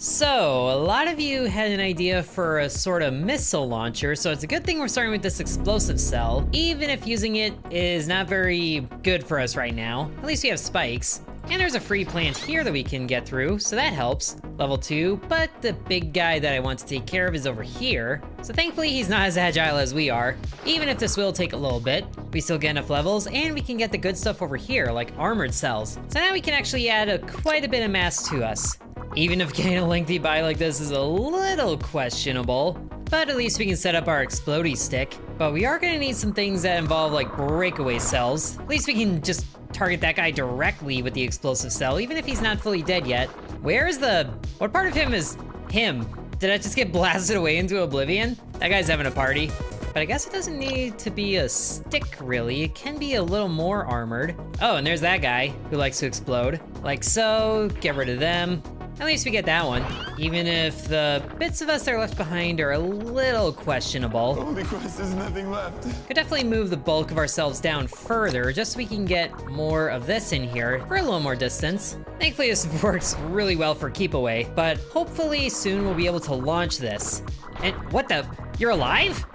So, a lot of you had an idea for a sort of missile launcher, so it's a good thing we're starting with this explosive cell, even if using it is not very good for us right now. At least we have spikes. And there's a free plant here that we can get through, so that helps. Level 2, but the big guy that I want to take care of is over here. So thankfully he's not as agile as we are. Even if this will take a little bit, we still get enough levels, and we can get the good stuff over here, like armored cells. So now we can actually add quite a bit of mass to us. Even if getting a lengthy buy like this is a little questionable, but at least we can set up our explodey stick. But we are gonna need some things that involve like breakaway cells. At least we can just target that guy directly with the explosive cell, even if he's not fully dead yet. What part of him is him? Did I just get blasted away into oblivion? That guy's having a party. But I guess it doesn't need to be a stick, really. It can be a little more armored. Oh, and there's that guy who likes to explode. Like so, get rid of them. At least we get that one, even if the bits of us that are left behind are a little questionable. Oh, because there's nothing left. Could definitely move the bulk of ourselves down further, just so we can get more of this in here for a little more distance. Thankfully, this works really well for keep away, but hopefully soon we'll be able to launch this. And what the? You're alive?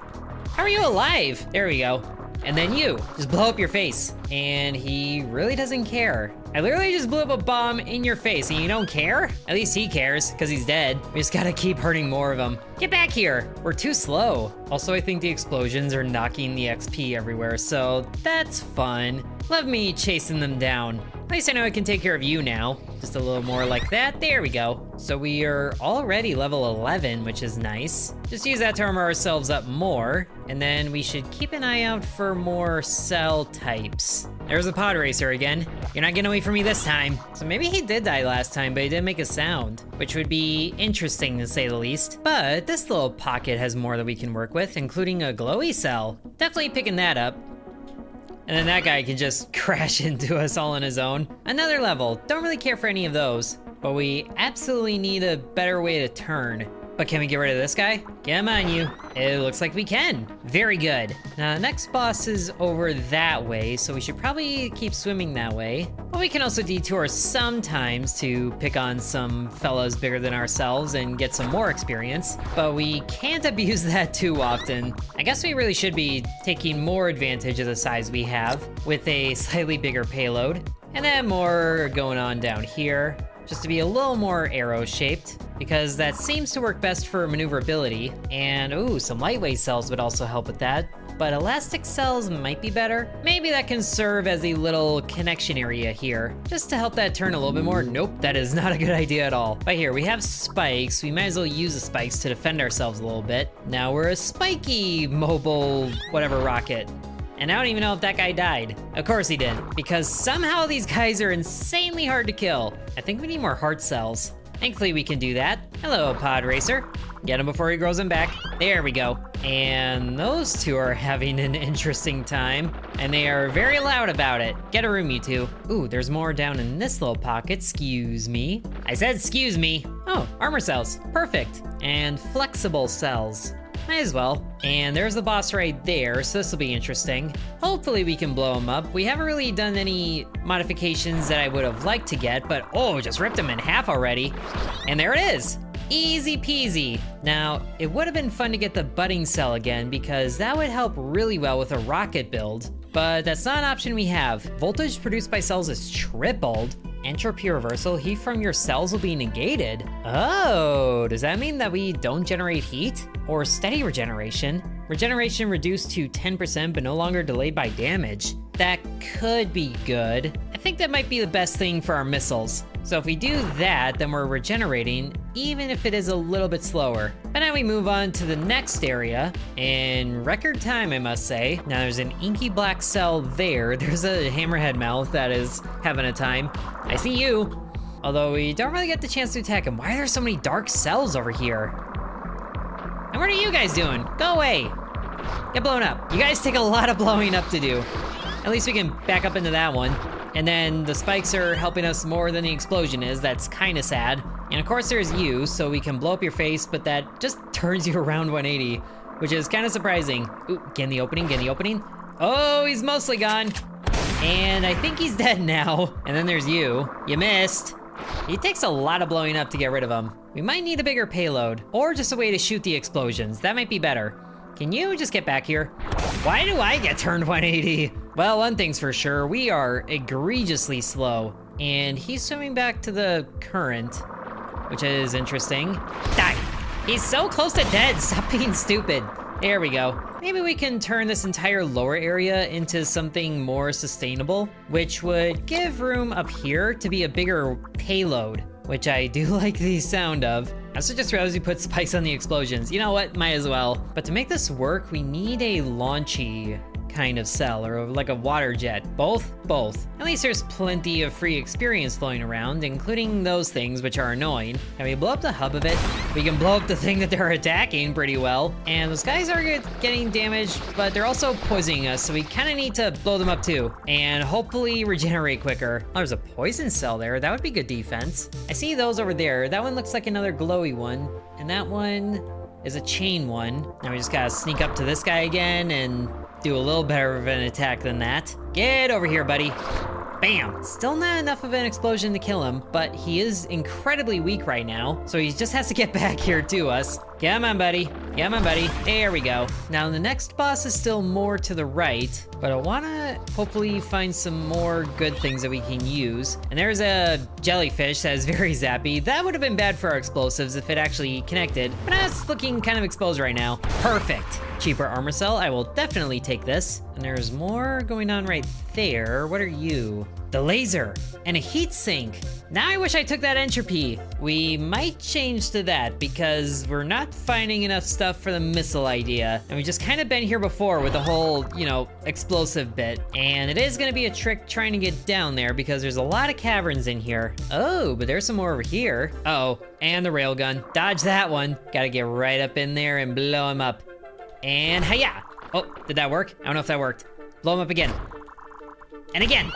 How are you alive? There we go. And then you, just blow up your face. And he really doesn't care. I literally just blew up a bomb in your face and you don't care? At least he cares, because he's dead. We just gotta keep hurting more of him. Get back here, we're too slow. Also, I think the explosions are knocking the XP everywhere, so that's fun. Love me chasing them down. At least I know I can take care of you now. Just a little more like that, there we go. So we are already level 11, which is nice. Just use that to armor ourselves up more, and then we should keep an eye out for more cell types. There's a pod racer again. You're not getting away from me this time. So maybe he did die last time, but he didn't make a sound, which would be interesting to say the least. But this little pocket has more that we can work with, including a glowy cell. Definitely picking that up. And then that guy can just crash into us all on his own. Another level, don't really care for any of those, but we absolutely need a better way to turn. But can we get rid of this guy? Come on, you. It looks like we can. Very good. Now, the next boss is over that way, so we should probably keep swimming that way. But we can also detour sometimes to pick on some fellas bigger than ourselves and get some more experience. But we can't abuse that too often. I guess we really should be taking more advantage of the size we have with a slightly bigger payload. And then more going on down here, just to be a little more arrow-shaped, because that seems to work best for maneuverability. And ooh, some lightweight cells would also help with that, but elastic cells might be better. Maybe that can serve as a little connection area here, just to help that turn a little bit more. Nope, that is not a good idea at all. But here, we have spikes. We might as well use the spikes to defend ourselves a little bit. Now we're a spiky mobile whatever rocket. And I don't even know if that guy died. Of course he didn't, because somehow these guys are insanely hard to kill. I think we need more heart cells. Thankfully we can do that. Hello, pod racer. Get him before he grows them back. There we go. And those two are having an interesting time, and they are very loud about it. Get a room, you two. Ooh, there's more down in this little pocket. Excuse me. I said excuse me. Oh, armor cells. Perfect. And flexible cells. Might as well. And there's the boss right there, so this will be interesting. Hopefully we can blow him up. We haven't really done any modifications that I would have liked to get, but oh, just ripped him in half already. And there it is. Easy peasy. Now, it would have been fun to get the budding cell again, because that would help really well with a rocket build. But that's not an option we have. Voltage produced by cells is tripled. Entropy reversal, heat from your cells will be negated. Oh, does that mean that we don't generate heat? Or steady regeneration? Regeneration reduced to 10% but no longer delayed by damage. That could be good. I think that might be the best thing for our missiles. So if we do that, then we're regenerating, even if it is a little bit slower. But now we move on to the next area, in record time, I must say. Now there's an inky black cell there. There's a hammerhead mouth that is having a time. I see you. Although we don't really get the chance to attack him. Why are there so many dark cells over here? And what are you guys doing? Go away. Get blown up. You guys take a lot of blowing up to do. At least we can back up into that one. And then the spikes are helping us more than the explosion is. That's kind of sad. And of course there's you, so we can blow up your face, but that just turns you around 180, which is kind of surprising. Ooh, get in the opening, get in the opening. Oh, he's mostly gone. And I think he's dead now. And then there's you. You missed. He takes a lot of blowing up to get rid of him, we might need a bigger payload, or just a way to shoot the explosions. That might be better. Can you just get back here? Why do I get turned 180? Well, one thing's for sure, we are egregiously slow, and he's swimming back to the current, which is interesting. Die! He's so close to dead, stop being stupid. There we go. Maybe we can turn this entire lower area into something more sustainable, which would give room up here to be a bigger payload, which I do like the sound of. I also just realized we put spikes on the explosions. You know what, might as well. But to make this work, we need a launchy kind of cell, or like a water jet. Both? Both. At least there's plenty of free experience flowing around, including those things which are annoying. Can we blow up the hub of it? We can blow up the thing that they're attacking pretty well. And those guys are getting damaged, but they're also poisoning us, so we kind of need to blow them up too. And hopefully regenerate quicker. Oh, there's a poison cell there. That would be good defense. I see those over there. That one looks like another glowy one. And that one is a chain one. Now we just gotta sneak up to this guy again and do a little better of an attack than that. Get over here, buddy. Bam! Still not enough of an explosion to kill him, but he is incredibly weak right now, so he just has to get back here to us. Come on, buddy. Come on, buddy. There we go. Now, the next boss is still more to the right, but I wanna hopefully find some more good things that we can use. And there's a jellyfish that is very zappy. That would have been bad for our explosives if it actually connected, but that's looking kind of exposed right now. Perfect. Cheaper armor cell, I will definitely take this. And there's more going on right there. What are you? The laser and a heat sink. Now I wish I took that entropy. We might change to that because we're not finding enough stuff for the missile idea. And we just kind of been here before with the whole, explosive bit. And it is gonna be a trick trying to get down there because there's a lot of caverns in here. Oh, but there's some more over here. Uh-oh, and the railgun. Dodge that one. Gotta get right up in there and blow him up. And hiya! Oh, did that work? I don't know if that worked. Blow him up again. And again,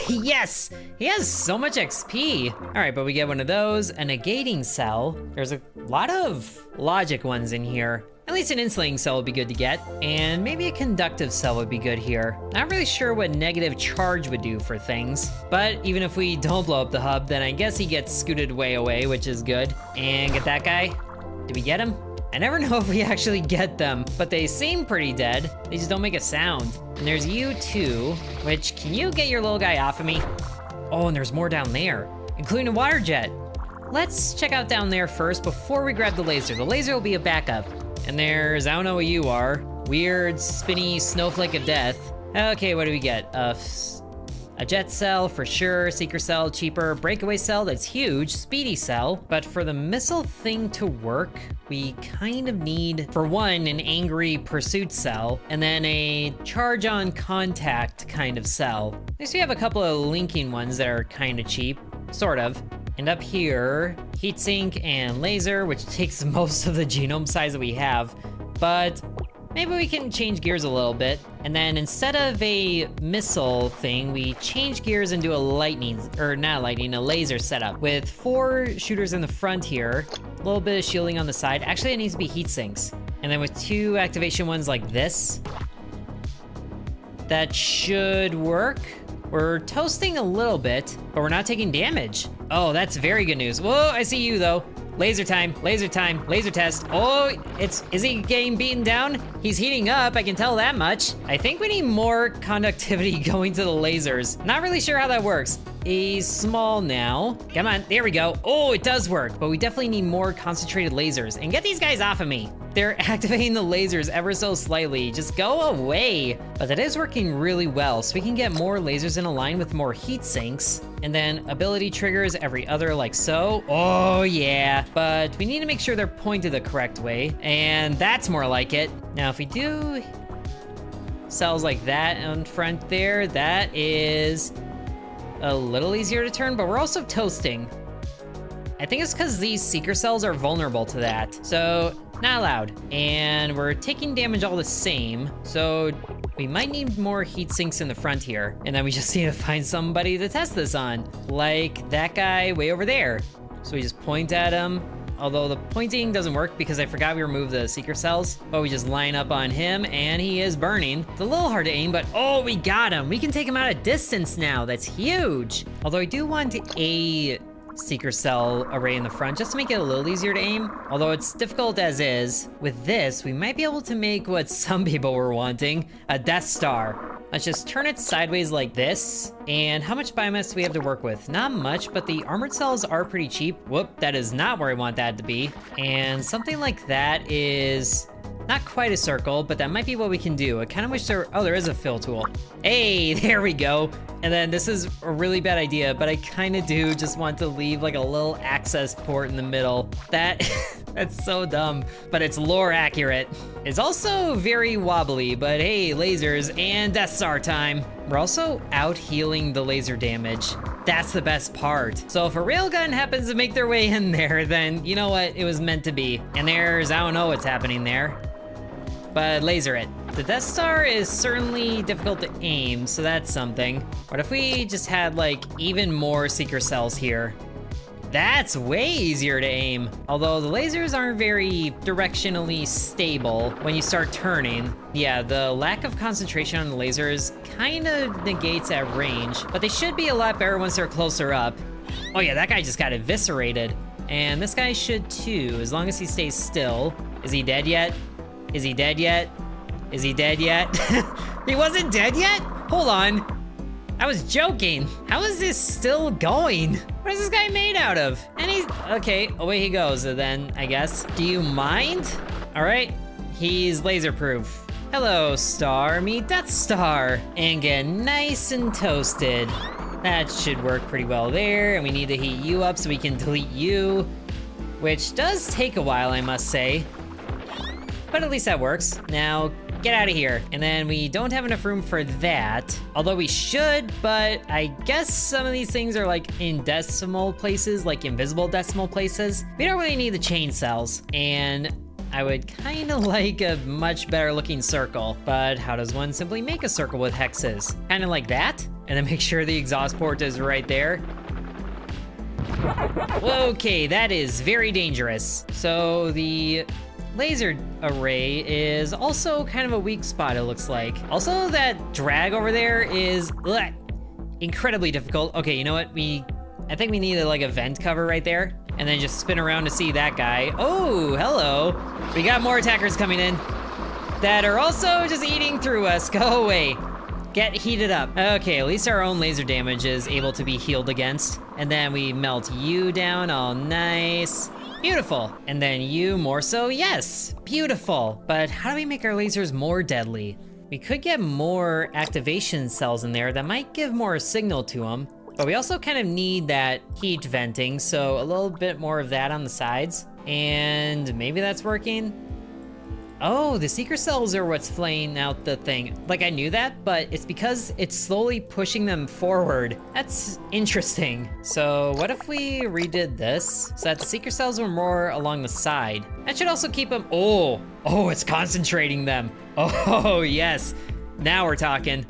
yes! He has so much XP. All right, but we get one of those, a negating cell. There's a lot of logic ones in here. At least an insulating cell would be good to get. And maybe a conductive cell would be good here. Not really sure what negative charge would do for things. But even if we don't blow up the hub, then I guess he gets scooted way away, which is good. And get that guy. Did we get him? I never know if we actually get them, but they seem pretty dead. They just don't make a sound. And there's you too, which, can you get your little guy off of me? Oh, and there's more down there, including a water jet. Let's check out down there first before we grab the laser. The laser will be a backup. And there's, I don't know what you are, weird, spinny snowflake of death. Okay, what do we get? A jet cell for sure, seeker cell, cheaper, breakaway cell that's huge, speedy cell. But for the missile thing to work, we kind of need, for one, an angry pursuit cell, and then a charge on contact kind of cell. At least we have a couple of linking ones that are kind of cheap, sort of. And up here, heatsink and laser, which takes most of the genome size that we have, but maybe we can change gears a little bit. And then instead of a missile thing, we change gears and do a a laser setup with 4 shooters in the front here, a little bit of shielding on the side. Actually, it needs to be heat sinks. And then with 2 activation ones like this, that should work. We're toasting a little bit, but we're not taking damage. Oh, that's very good news. Whoa, I see you though. Laser time, laser test. Oh, is he getting beaten down? He's heating up, I can tell that much. I think we need more conductivity going to the lasers. Not really sure how that works. He's small now. Come on, there we go. Oh, it does work, but we definitely need more concentrated lasers. And get these guys off of me. They're activating the lasers ever so slightly. Just go away. But that is working really well, so we can get more lasers in a line with more heat sinks. And then ability triggers every other, like so. Oh yeah, but we need to make sure they're pointed the correct way. And that's more like it. Now, if we do cells like that in front there, that is a little easier to turn, but we're also toasting. I think it's because these seeker cells are vulnerable to that. So, not allowed. And we're taking damage all the same, so we might need more heat sinks in the front here. And then we just need to find somebody to test this on, like that guy way over there. So we just point at him, although the pointing doesn't work because I forgot we removed the seeker cells, but we just line up on him and he is burning. It's a little hard to aim, but oh, we got him. We can take him out at distance now. That's huge. Although I do want a seeker cell array in the front just to make it a little easier to aim. Although it's difficult as is, with this, we might be able to make what some people were wanting, a Death Star. Let's just turn it sideways like this. And how much biomass do we have to work with? Not much, but the armored cells are pretty cheap. Whoop, that is not where I want that to be. And something like that is not quite a circle, but that might be what we can do. I kind of wish there is a fill tool. Hey, there we go. And then this is a really bad idea, but I kind of do just want to leave like a little access port in the middle. That's so dumb, but it's lore accurate. It's also very wobbly, but hey, lasers and Death Star time. We're also out healing the laser damage. That's the best part. So if a railgun happens to make their way in there, then you know what? It was meant to be. And I don't know what's happening there, but laser it. The Death Star is certainly difficult to aim, so that's something. What if we just had like even more seeker cells here? That's way easier to aim. Although the lasers aren't very directionally stable when you start turning. Yeah, the lack of concentration on the lasers kind of negates at range, but they should be a lot better once they're closer up. Oh yeah, that guy just got eviscerated. And this guy should too, as long as he stays still. Is he dead yet? Is he dead yet? Is he dead yet? He wasn't dead yet? Hold on. I was joking. How is this still going? What is this guy made out of? And he's, okay, away he goes then, I guess. Do you mind? All right, he's laser proof. Hello, Star, meet Death Star. And get nice and toasted. That should work pretty well there. And we need to heat you up so we can delete you, which does take a while, I must say. But at least that works. Now, get out of here. And then we don't have enough room for that. Although we should, but I guess some of these things are like in decimal places, like invisible decimal places. We don't really need the chain cells. And I would kind of like a much better looking circle. But how does one simply make a circle with hexes? Kind of like that? And then make sure the exhaust port is right there. Okay, that is very dangerous. So the laser array is also kind of a weak spot, it looks like. Also, that drag over there is incredibly difficult. Okay, you know what? I think we need like a vent cover right there, and then just spin around to see that guy. Oh, hello. We got more attackers coming in that are also just eating through us. Go away. Get heated up. Okay, at least our own laser damage is able to be healed against. And then we melt you down all nice. Beautiful. And then you more so, yes, beautiful. But how do we make our lasers more deadly? We could get more activation cells in there that might give more signal to them, but we also kind of need that heat venting, so a little bit more of that on the sides. And maybe that's working. Oh, the seeker cells are what's flaying out the thing. Like, I knew that, but it's because it's slowly pushing them forward. That's interesting. So what if we redid this so that the seeker cells were more along the side? That should also keep them, oh, it's concentrating them. Oh, yes, now we're talking.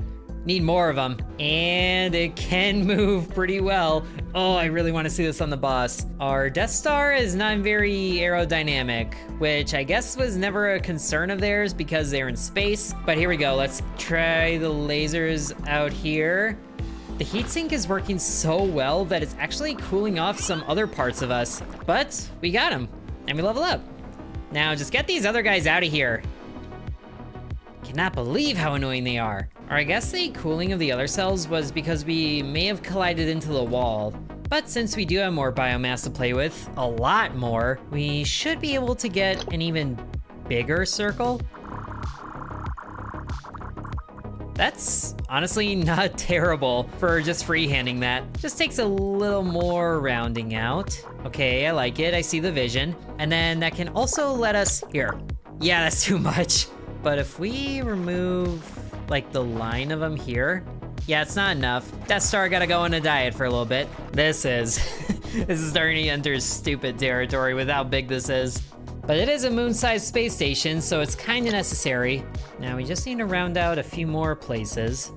Need more of them. And it can move pretty well. Oh, I really want to see this on the boss. Our Death Star is not very aerodynamic, which I guess was never a concern of theirs because they're in space. But here we go. Let's try the lasers out here. The heatsink is working so well that it's actually cooling off some other parts of us. But we got him, and we level up. Now just get these other guys out of here. Cannot believe how annoying they are. Or I guess the cooling of the other cells was because we may have collided into the wall. But since we do have more biomass to play with, a lot more, we should be able to get an even bigger circle. That's honestly not terrible for just freehanding that. Just takes a little more rounding out. Okay, I like it, I see the vision. And then that can also let us, here. Yeah, that's too much. But if we remove like the line of them here, yeah, it's not enough. Death Star gotta go on a diet for a little bit. This is starting to enter stupid territory with how big this is. But it is a moon-sized space station, so it's kind of necessary. Now we just need to round out a few more places.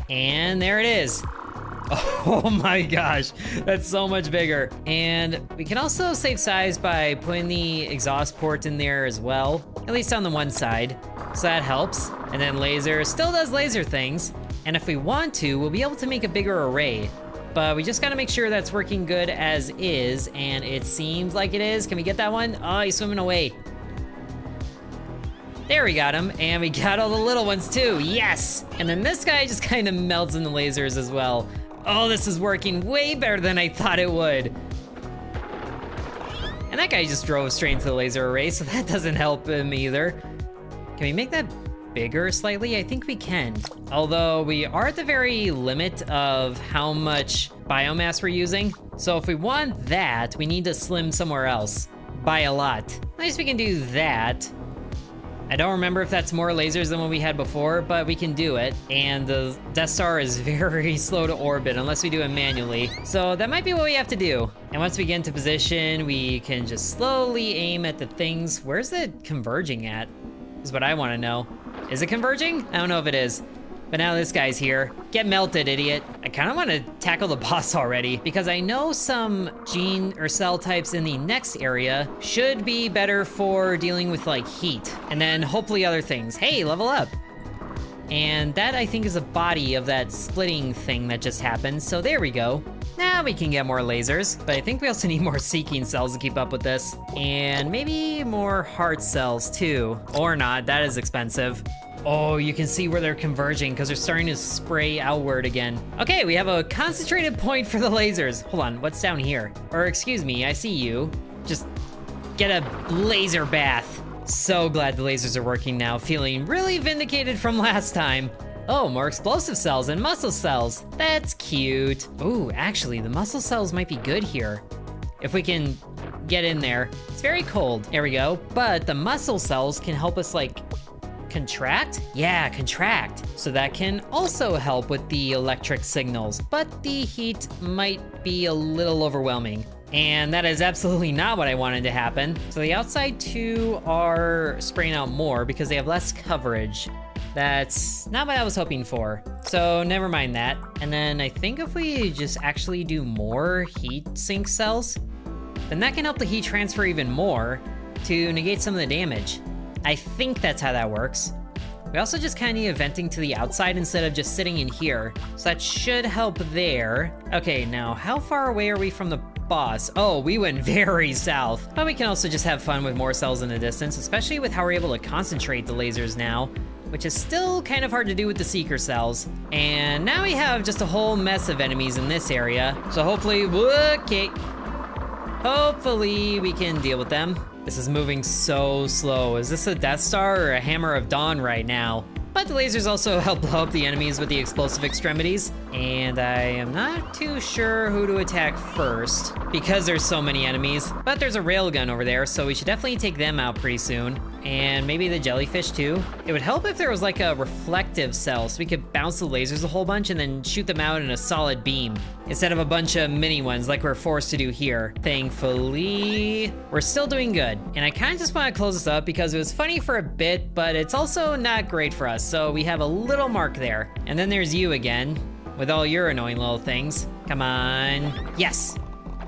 And there it is. Oh my gosh, that's so much bigger. And we can also save size by putting the exhaust port in there as well, at least on the one side. So that helps. And then laser still does laser things. And if we want to, we'll be able to make a bigger array. but we just gotta make sure that's working good as is, and it seems like it is. Can we get that one? Oh, he's swimming away. There, we got him, and we got all the little ones too, yes! And then this guy just kind of melts in the lasers as well. Oh, this is working way better than I thought it would. And that guy just drove straight into the laser array, so that doesn't help him either. Can we make that bigger slightly? I think we can. Although we are at the very limit of how much biomass we're using. So if we want that, we need to slim somewhere else by a lot. At least we can do that. I don't remember if that's more lasers than what we had before, but we can do it. And the Death Star is very slow to orbit unless we do it manually. So that might be what we have to do. And once we get into position, we can just slowly aim at the things. Where's it converging at? Is what I want to know. Is it converging? I don't know if it is. But now this guy's here. Get melted, idiot. I kind of want to tackle the boss already because I know some gene or cell types in the next area should be better for dealing with like heat and then hopefully other things. Hey, level up. And that I think is a body of that splitting thing that just happened. So there we go. Now we can get more lasers, but I think we also need more seeking cells to keep up with this. And maybe more heart cells too. Or not, that is expensive. Oh, you can see where they're converging because they're starting to spray outward again. Okay, we have a concentrated point for the lasers. Hold on, what's down here? Or excuse me, I see you. Just get a laser bath. So glad the lasers are working now, feeling really vindicated from last time. Oh, more explosive cells and muscle cells. That's cute. Ooh, actually, the muscle cells might be good here. If we can get in there. It's very cold. There we go. But the muscle cells can help us like contract? Yeah, contract. So that can also help with the electric signals, but the heat might be a little overwhelming. And that is absolutely not what I wanted to happen. So the outside two are spraying out more because they have less coverage. That's not what I was hoping for. So never mind that. And then I think if we just actually do more heat sink cells, then that can help the heat transfer even more to negate some of the damage. I think that's how that works. We also just kind of need venting to the outside instead of just sitting in here. So that should help there. Okay, now how far away are we from the boss? Oh, we went very south. But we can also just have fun with more cells in the distance, especially with how we're able to concentrate the lasers now, which is still kind of hard to do with the seeker cells. And now we have just a whole mess of enemies in this area. So hopefully we can deal with them. This is moving so slow. Is this a Death Star or a Hammer of Dawn right now? But the lasers also help blow up the enemies with the explosive extremities. And I am not too sure who to attack first because there's so many enemies. But there's a railgun over there, so we should definitely take them out pretty soon. And maybe the jellyfish too. It would help if there was like a reflective cell so we could bounce the lasers a whole bunch and then shoot them out in a solid beam instead of a bunch of mini ones like we're forced to do here. Thankfully, we're still doing good. And I kind of just want to close this up because it was funny for a bit, but it's also not great for us. So we have a little mark there. And then there's you again with all your annoying little things. Come on. Yes.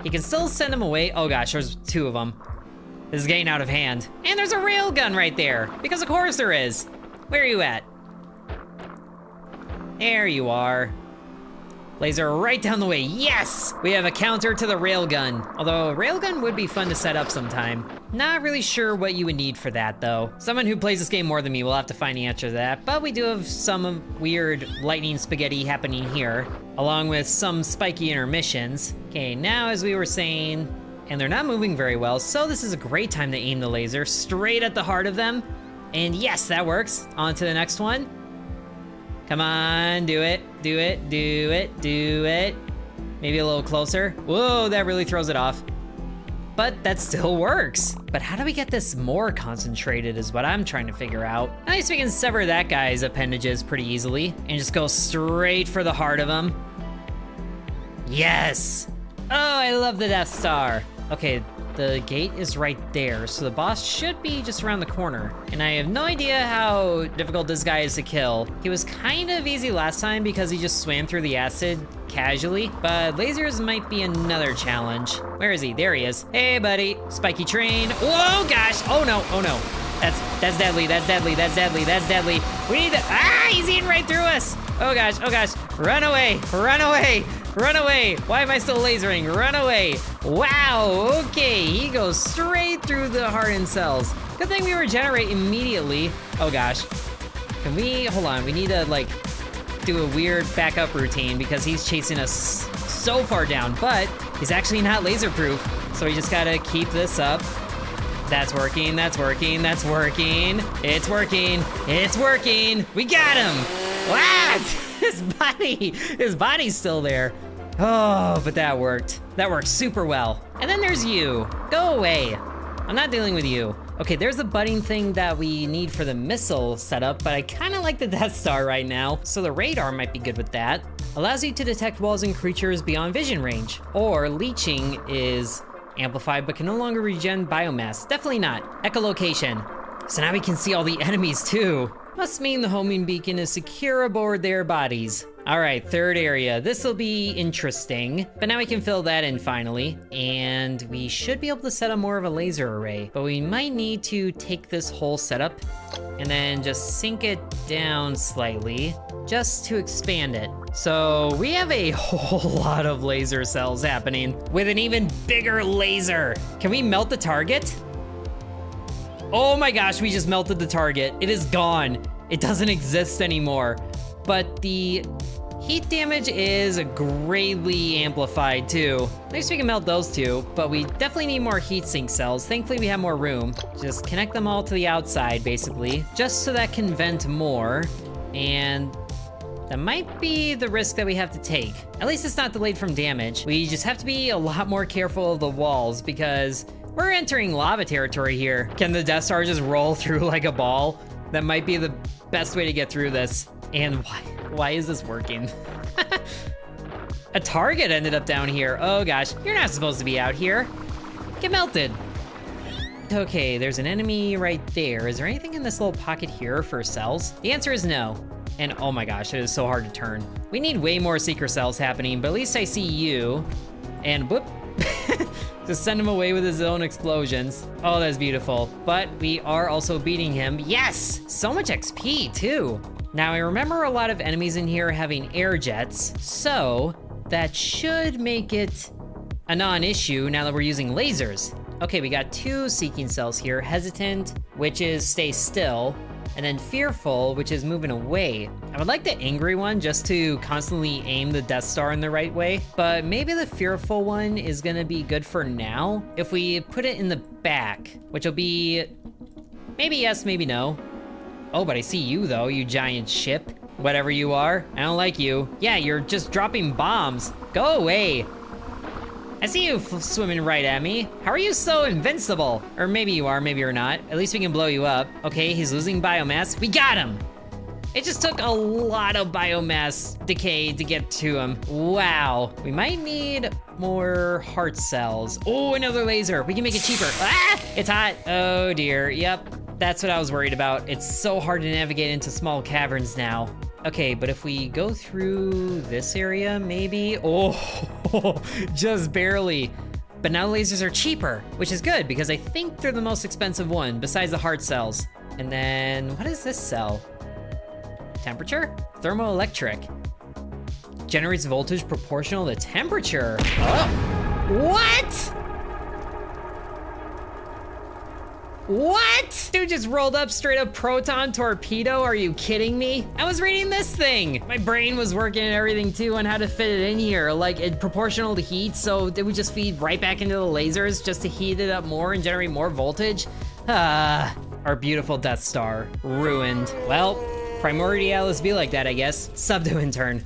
You can still send them away. Oh gosh, there's two of them. This is getting out of hand. And there's a railgun right there, because of course there is. Where are you at? There you are. Laser right down the way, yes! We have a counter to the railgun. Although a railgun would be fun to set up sometime. Not really sure what you would need for that though. Someone who plays this game more than me will have to find the answer to that, but we do have some weird lightning spaghetti happening here, along with some spiky intermissions. Okay, now as we were saying, and they're not moving very well, so this is a great time to aim the laser straight at the heart of them. And yes, that works. On to the next one. Come on, do it, do it, do it, do it. Maybe a little closer. Whoa, that really throws it off. But that still works. But how do we get this more concentrated is what I'm trying to figure out. At least we can sever that guy's appendages pretty easily and just go straight for the heart of him. Yes! Oh, I love the Death Star. Okay, the gate is right there, so the boss should be just around the corner. And I have no idea how difficult this guy is to kill. He was kind of easy last time because he just swam through the acid casually, but lasers might be another challenge. Where is he? There he is. Hey, buddy. Spiky train. Whoa, gosh. Oh, no. Oh, no. That's deadly. That's deadly. That's deadly. That's deadly. We need to... Ah, he's eating right through us. Oh, gosh. Oh, gosh. Run away. Run away. Run away! Why am I still lasering? Run away! Wow, okay, he goes straight through the hardened cells. Good thing we regenerate immediately. Oh gosh. Can we, hold on, we need to like do a weird backup routine because he's chasing us so far down, but he's actually not laser proof. So we just gotta keep this up. That's working, that's working, that's working. It's working, it's working. We got him! What? His body's still there. Oh, but that worked. That worked super well. And then there's you. Go away. I'm not dealing with you. Okay, there's the budding thing that we need for the missile setup, but I kind of like the Death Star right now, so the radar might be good with that. Allows you to detect walls and creatures beyond vision range. Or leeching is amplified but can no longer regen biomass. Definitely not. Echolocation. So now we can see all the enemies too. Must mean the homing beacon is secure aboard their bodies. All right, third area. This'll be interesting, but now we can fill that in finally. And we should be able to set up more of a laser array, but we might need to take this whole setup and then just sink it down slightly just to expand it. So we have a whole lot of laser cells happening with an even bigger laser. Can we melt the target? Oh my gosh, we just melted the target. It is gone. It doesn't exist anymore. But the heat damage is greatly amplified too. At least we can melt those two, but we definitely need more heat sink cells. Thankfully we have more room. Just connect them all to the outside basically, just so that can vent more. And that might be the risk that we have to take. At least it's not delayed from damage. We just have to be a lot more careful of the walls because we're entering lava territory here. Can the Death Star just roll through like a ball? That might be the best way to get through this. And why is this working? A target ended up down here. Oh gosh, you're not supposed to be out here. Get melted. Okay, there's an enemy right there. Is there anything in this little pocket here for cells? The answer is no. And oh my gosh, it is so hard to turn. We need way more seeker cells happening, but at least I see you. And whoop. Just send him away with his own explosions. Oh, that's beautiful. But we are also beating him. Yes! So much XP too. Now I remember a lot of enemies in here having air jets, so that should make it a non-issue now that we're using lasers. Okay, we got two seeking cells here. Hesitant, which is stay still, and then fearful, which is moving away. I would like the angry one just to constantly aim the Death Star in the right way, but maybe the fearful one is gonna be good for now. If we put it in the back, which will be maybe yes, maybe no. Oh, but I see you though, you giant ship. Whatever you are, I don't like you. Yeah, you're just dropping bombs. Go away. I see you swimming right at me. How are you so invincible? Or maybe you are, maybe you're not. At least we can blow you up. Okay, he's losing biomass. We got him! It just took a lot of biomass decay to get to him. Wow. We might need more heart cells. Oh, another laser. We can make it cheaper. Ah! It's hot. Oh dear. Yep. That's what I was worried about. It's so hard to navigate into small caverns now. Okay, but if we go through this area, maybe? Oh, just barely. But now lasers are cheaper, which is good because I think they're the most expensive one besides the heart cells. And then, what is this cell? Temperature? Thermoelectric. Generates voltage proportional to temperature. Oh, what? What? Dude just rolled up straight up proton torpedo. Are you kidding me? I was reading this thing. My brain was working and everything too on how to fit it in here. Like it proportional to heat. So it would just feed right back into the lasers just to heat it up more and generate more voltage. Our beautiful Death Star ruined. Well, Primordialis be like that, I guess. Sub to intern.